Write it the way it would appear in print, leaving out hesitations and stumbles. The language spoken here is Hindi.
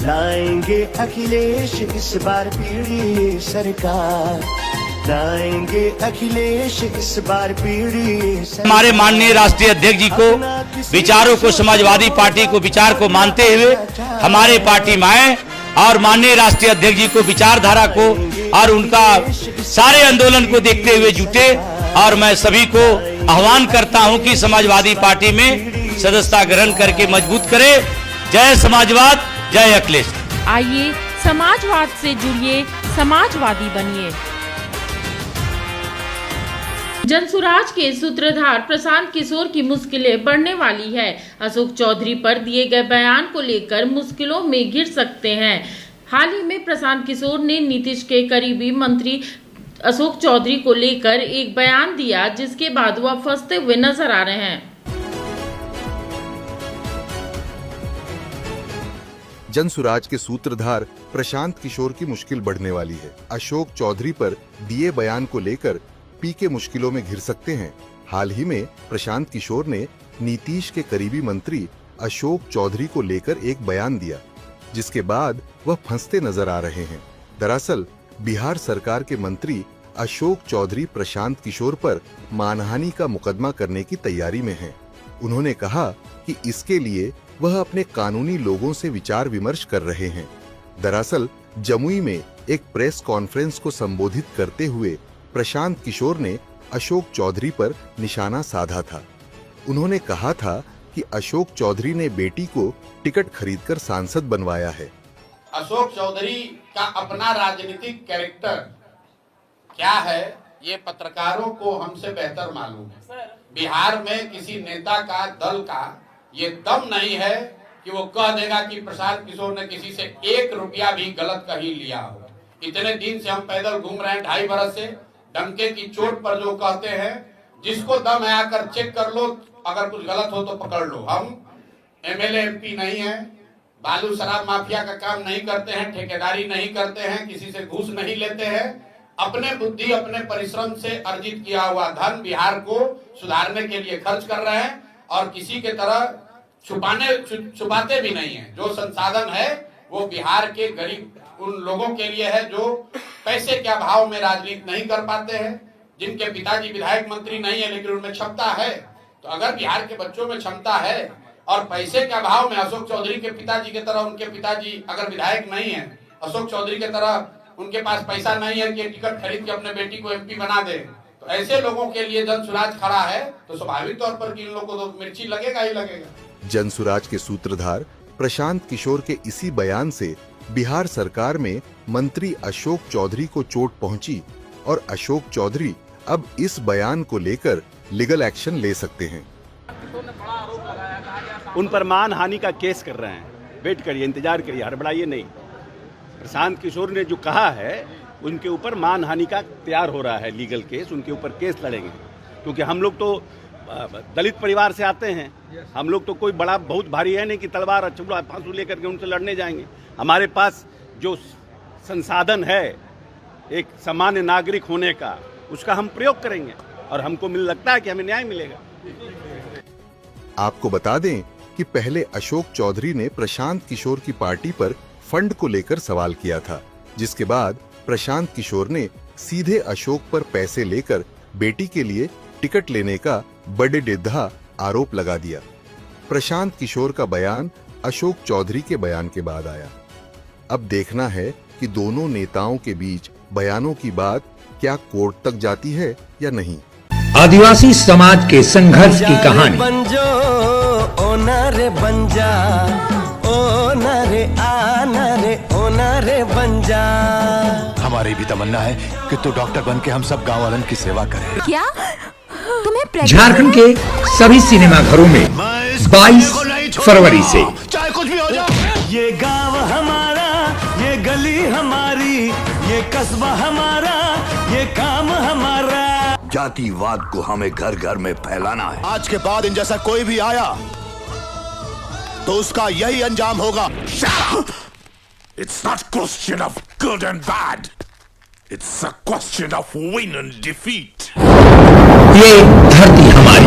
लाएंगे अखिलेश इस बार पीढ़ी सरकार, लाएंगे अखिलेश इस बार पीढ़ी सरकार। हमारे माननीय राष्ट्रीय अध्यक्ष जी को विचारों को, समाजवादी पार्टी को विचार को मानते हुए हमारे पार्टी में आए और माननीय राष्ट्रीय अध्यक्ष जी को विचारधारा को और उनका सारे आंदोलन को देखते हुए जुटे। और मैं सभी को आह्वान करता हूं कि समाजवादी पार्टी में सदस्यता ग्रहण करके मजबूत करें। जय समाजवाद, जय अखिलेश। आइए समाजवाद से जुड़िए, समाजवादी बनिए। जनसुराज के सूत्रधार प्रशांत किशोर की मुश्किलें बढ़ने वाली है। अशोक चौधरी पर दिए गए बयान को लेकर मुश्किलों में घिर सकते हैं। हाल ही में प्रशांत किशोर ने नीतीश के करीबी मंत्री अशोक चौधरी को लेकर एक बयान दिया, जिसके बाद वह फंसते हुए नजर आ रहे हैं। जनसुराज के सूत्रधार प्रशांत किशोर की मुश्किल बढ़ने वाली है। अशोक चौधरी पर दिए बयान को लेकर पीके मुश्किलों में घिर सकते हैं। हाल ही में प्रशांत किशोर ने नीतीश के करीबी मंत्री अशोक चौधरी को लेकर एक बयान दिया, जिसके बाद वह फंसते नजर आ रहे हैं। दरअसल बिहार सरकार के मंत्री अशोक चौधरी प्रशांत किशोर पर मानहानि का मुकदमा करने की तैयारी में हैं। उन्होंने कहा कि इसके लिए वह अपने कानूनी लोगों से विचार विमर्श कर रहे हैं। दरअसल जमुई में एक प्रेस कॉन्फ्रेंस को संबोधित करते हुए प्रशांत किशोर ने अशोक चौधरी पर निशाना साधा था। उन्होंने कहा था कि अशोक चौधरी ने बेटी को टिकट खरीदकर सांसद बनवाया है। अशोक चौधरी का अपना राजनीतिक कैरेक्टर क्या है, ये पत्रकारों को हमसे बेहतर मालूम है। बिहार में किसी नेता का, दल का ये दम नहीं है कि वो कह देगा कि प्रशांत किशोर ने किसी से 1 रुपया भी गलत कहीं लिया हो। इतने दिन से हम पैदल घूम रहे हैं, 2.5 बरस से। डंके की चोट पर जो कहते हैं, जिसको दम है आकर चेक कर लो, अगर कुछ गलत हो तो पकड़ लो। हम एमएलए एमपी नहीं है, बालू शराब माफिया का काम नहीं करते हैं, ठेकेदारी नहीं करते हैं, किसी से घूस नहीं लेते हैं। अपने बुद्धि, अपने परिश्रम से अर्जित किया हुआ धन बिहार को सुधारने के लिए खर्च कर रहे हैं और किसी के तरह छुपाते भी नहीं है। जो संसाधन है वो बिहार के गरीब उन लोगों के लिए है जो पैसे के अभाव में राजनीति नहीं कर पाते हैं, जिनके पिताजी विधायक मंत्री नहीं है लेकिन उनमें क्षमता है। तो अगर बिहार के बच्चों में क्षमता है और पैसे के अभाव में अशोक चौधरी के पिताजी की तरह उनके पिताजी अगर विधायक नहीं है, अशोक चौधरी की तरह उनके पास पैसा नहीं है कि टिकट खरीद के अपने बेटी को एमपी बना दे, तो ऐसे लोगों के लिए जनसुराज खड़ा है, तो स्वाभाविक तौर पर कि इन लोगों को तो मिर्ची लगेगा ही लगेगा। जनसुराज के सूत्रधार प्रशांत किशोर के इसी बयान से बिहार सरकार में मंत्री अशोक चौधरी को चोट पहुंची और अशोक चौधरी अब इस बयान को लेकर लीगल एक्शन ले सकते हैं। उन पर मानहानि का केस कर रहे हैं। वेट करिए, इंतजार करिए, हड़बड़ाइए नहीं। प्रशांत किशोर ने जो कहा है उनके ऊपर मानहानि का तैयार हो रहा है लीगल केस, उनके ऊपर केस लड़ेंगे। क्योंकि हम लोग तो दलित परिवार से आते हैं, हम लोग तो कोई बड़ा बहुत भारी है नहीं कि तलवार अचूला फांसू लेकर के उनसे लड़ने जाएंगे। हमारे पास जो संसाधन है एक सामान्य नागरिक होने का, उसका हम प्रयोग करेंगे और हमको लगता है कि हमें न्याय मिलेगा। आपको बता दें कि पहले अशोक चौधरी ने प्रशांत किशोर की पार्टी पर फंड को लेकर सवाल किया था, जिसके बाद प्रशांत किशोर ने सीधे अशोक पर पैसे लेकर बेटी के लिए टिकट लेने का बड़े डिद्धा आरोप लगा दिया। प्रशांत किशोर का बयान अशोक चौधरी के बयान के बाद आया। अब देखना है कि दोनों नेताओं के बीच बयानों की बात क्या कोर्ट तक जाती है या नहीं। आदिवासी समाज के संघर्ष की कहानी। बंजो ओना रे बंजा, ओना रे आना रे ओना रे बंजा। हमारी भी तमन्ना है कि तू डॉक्टर बन के हम सब गाँव वालों की सेवा करे। क्या तुम्हें झारखंड के सभी सिनेमा घरों में 22 फरवरी से चाहे कुछ भी हो जाए, ये गांव हमारा, ये गली हमारी, ये कस्बा हमारा, ये काम हमारा। जातिवाद को हमें घर घर में फैलाना है। आज के बाद इन जैसा कोई भी आया तो उसका यही अंजाम होगा। It's not question of good and bad. It's a question of win and defeat. ये धरती हमारी।